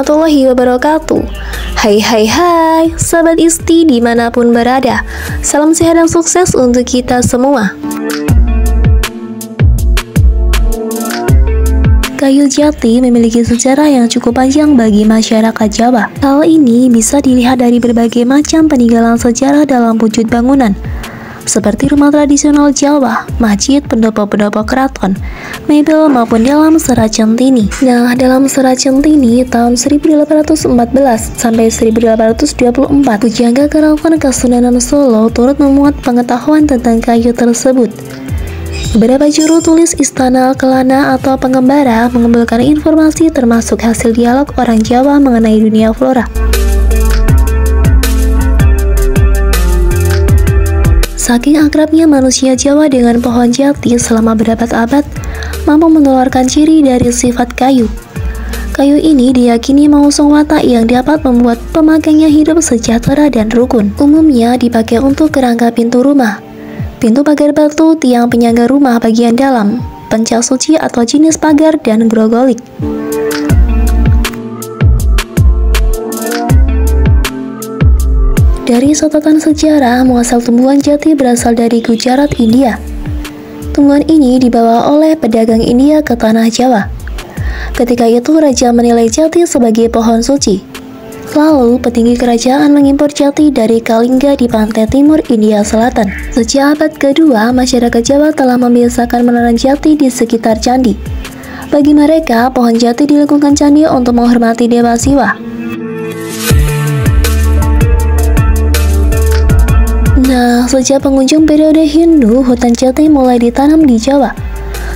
warahmatullahi wabarakatuh. Hai Sahabat Isti dimanapun berada. Salam sehat dan sukses untuk kita semua. Kayu jati memiliki sejarah yang cukup panjang bagi masyarakat Jawa. Hal ini bisa dilihat dari berbagai macam peninggalan sejarah dalam wujud bangunan, seperti rumah tradisional Jawa, masjid, pendopo-pendopo keraton, mebel maupun dalam Serat Centini. Nah, dalam Serat Centini tahun 1814 sampai 1824, Pujangga Keraton Kasunanan Solo turut memuat pengetahuan tentang kayu tersebut. Beberapa juru tulis Istana Kelana atau pengembara mengumpulkan informasi termasuk hasil dialog orang Jawa mengenai dunia flora. Saking akrabnya manusia Jawa dengan pohon jati selama berabad-abad, mampu menularkan ciri dari sifat kayu. Kayu ini diyakini mengusung watak yang dapat membuat pemagangnya hidup sejahtera dan rukun. Umumnya dipakai untuk kerangka pintu rumah, pintu pagar batu, tiang penyangga rumah bagian dalam, pencak suci atau jenis pagar, dan grogolik. Dari catatan sejarah, muasal tumbuhan jati berasal dari Gujarat, India. Tumbuhan ini dibawa oleh pedagang India ke tanah Jawa. Ketika itu, raja menilai jati sebagai pohon suci. Lalu, petinggi kerajaan mengimpor jati dari Kalingga di pantai timur India Selatan. Sejak abad kedua, masyarakat Jawa telah membiasakan menanam jati di sekitar candi. Bagi mereka, pohon jati di lingkungan candi untuk menghormati Dewa Siwa. Nah, sejak pengunjung periode Hindu, hutan jati mulai ditanam di Jawa.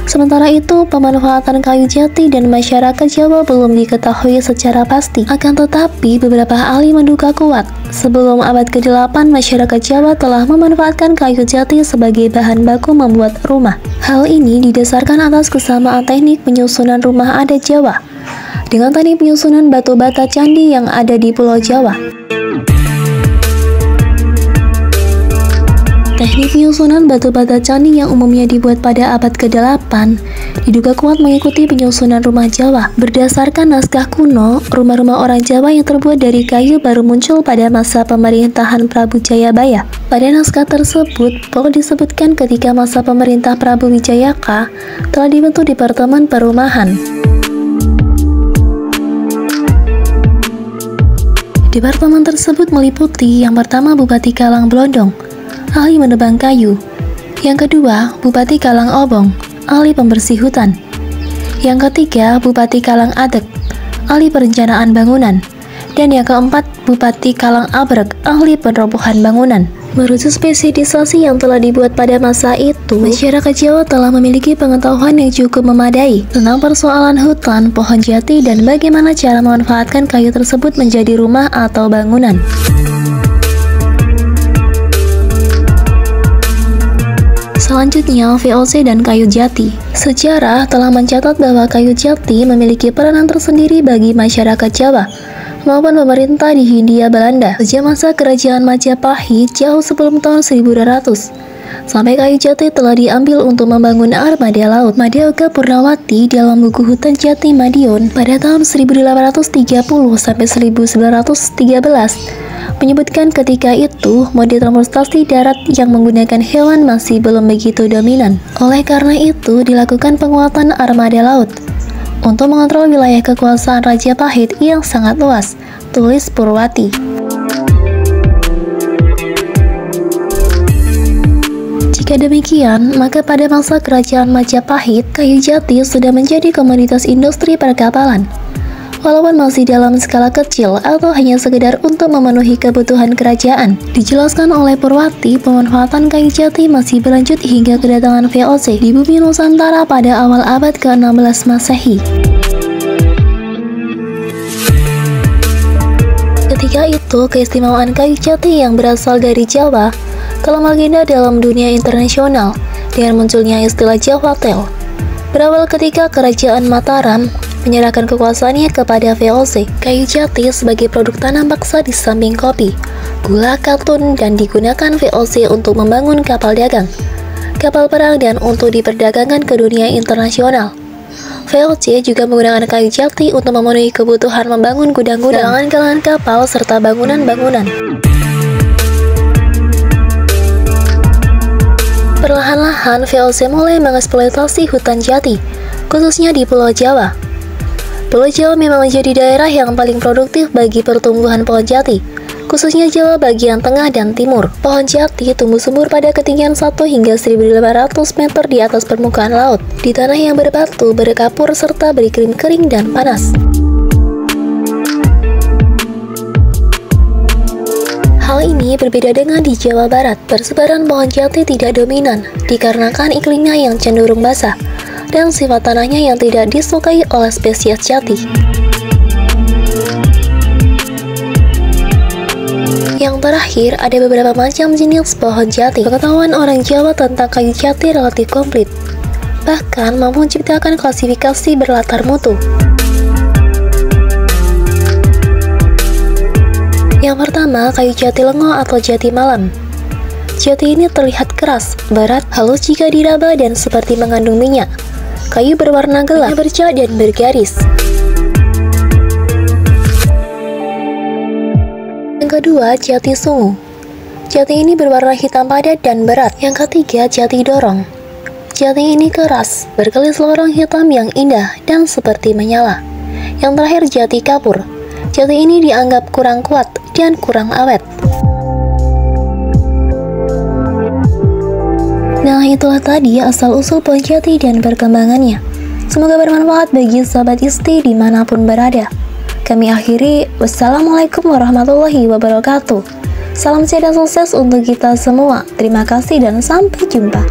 Sementara itu, pemanfaatan kayu jati dan masyarakat Jawa belum diketahui secara pasti. Akan tetapi, beberapa ahli menduga kuat, sebelum abad ke-8, masyarakat Jawa telah memanfaatkan kayu jati sebagai bahan baku membuat rumah. Hal ini didasarkan atas kesamaan teknik penyusunan rumah adat Jawa dengan teknik penyusunan batu bata candi yang ada di Pulau Jawa. Teknik penyusunan batu bata candi yang umumnya dibuat pada abad ke-8 diduga kuat mengikuti penyusunan rumah Jawa. Berdasarkan naskah kuno, rumah-rumah orang Jawa yang terbuat dari kayu baru muncul pada masa pemerintahan Prabu Jayabaya. Pada naskah tersebut, pokok disebutkan ketika masa pemerintah Prabu Wijayaka telah dibentuk Departemen Perumahan. Departemen tersebut meliputi yang pertama Bupati Kalang Blondong, ahli menebang kayu. Yang kedua, Bupati Kalang Obong, ahli pembersih hutan. Yang ketiga, Bupati Kalang Adek, ahli perencanaan bangunan. Dan yang keempat, Bupati Kalang Abrek, ahli penerobohan bangunan. Merujuk spesialisasi yang telah dibuat pada masa itu, masyarakat Jawa telah memiliki pengetahuan yang cukup memadai tentang persoalan hutan, pohon jati, dan bagaimana cara memanfaatkan kayu tersebut menjadi rumah atau bangunan. Selanjutnya, VOC dan kayu jati. Sejarah telah mencatat bahwa kayu jati memiliki peranan tersendiri bagi masyarakat Jawa maupun pemerintah di Hindia Belanda. Sejak masa kerajaan Majapahit jauh sebelum tahun 1200, sampai kayu jati telah diambil untuk membangun armada laut. Madyaoga Purnawati dalam buku Hutan Jati Madiun pada tahun 1830 sampai 1913 menyebutkan ketika itu mode transportasi darat yang menggunakan hewan masih belum begitu dominan. Oleh karena itu, dilakukan penguatan armada laut untuk mengontrol wilayah kekuasaan Rajapahit yang sangat luas, tulis Purwati. Jika demikian, maka pada masa kerajaan Majapahit, kayu jati sudah menjadi komoditas industri perkapalan. Walaupun masih dalam skala kecil atau hanya sekedar untuk memenuhi kebutuhan kerajaan. Dijelaskan oleh Purwati, pemanfaatan kayu jati masih berlanjut hingga kedatangan VOC di bumi Nusantara pada awal abad ke-16 Masehi. Ketika itu, keistimewaan kayu jati yang berasal dari Jawa telah melegenda dalam dunia internasional dengan munculnya istilah Jawa Tel. Berawal ketika Kerajaan Mataram menyerahkan kekuasaannya kepada VOC. Kayu jati sebagai produk tanam paksa di samping kopi, gula, katun, dan digunakan VOC untuk membangun kapal dagang, kapal perang, dan untuk diperdagangkan ke dunia internasional. VOC juga menggunakan kayu jati untuk memenuhi kebutuhan membangun gudang-gudang, galangan kapal, serta bangunan-bangunan. Perlahan-lahan VOC mulai mengeksploitasi hutan jati, khususnya di Pulau Jawa. Pulau Jawa memang menjadi daerah yang paling produktif bagi pertumbuhan pohon jati, khususnya Jawa bagian tengah dan timur. Pohon jati tumbuh subur pada ketinggian 1 hingga 1.500 meter di atas permukaan laut, di tanah yang berbatu, berkapur, serta beriklim kering dan panas. Hal ini berbeda dengan di Jawa Barat. Persebaran pohon jati tidak dominan, dikarenakan iklimnya yang cenderung basah, dan sifat tanahnya yang tidak disukai oleh spesies jati. Yang terakhir, ada beberapa macam jenis pohon jati. Pengetahuan orang Jawa tentang kayu jati relatif komplit, bahkan mampu menciptakan klasifikasi berlatar mutu. Yang pertama, kayu jati lengo atau jati malam. Jati ini terlihat keras, berat, halus jika diraba, dan seperti mengandung minyak. Kayu berwarna gelap, bercat, dan bergaris. Yang kedua, jati sungu. Jati ini berwarna hitam padat dan berat. Yang ketiga, jati dorong. Jati ini keras, berkelis lorong hitam yang indah dan seperti menyala. Yang terakhir, jati kapur. Jati ini dianggap kurang kuat dan kurang awet. Nah, itulah tadi asal-usul pohon jati dan perkembangannya. Semoga bermanfaat bagi sahabat Isti dimanapun berada. Kami akhiri, wassalamualaikum warahmatullahi wabarakatuh. Salam sehat dan sukses untuk kita semua. Terima kasih dan sampai jumpa.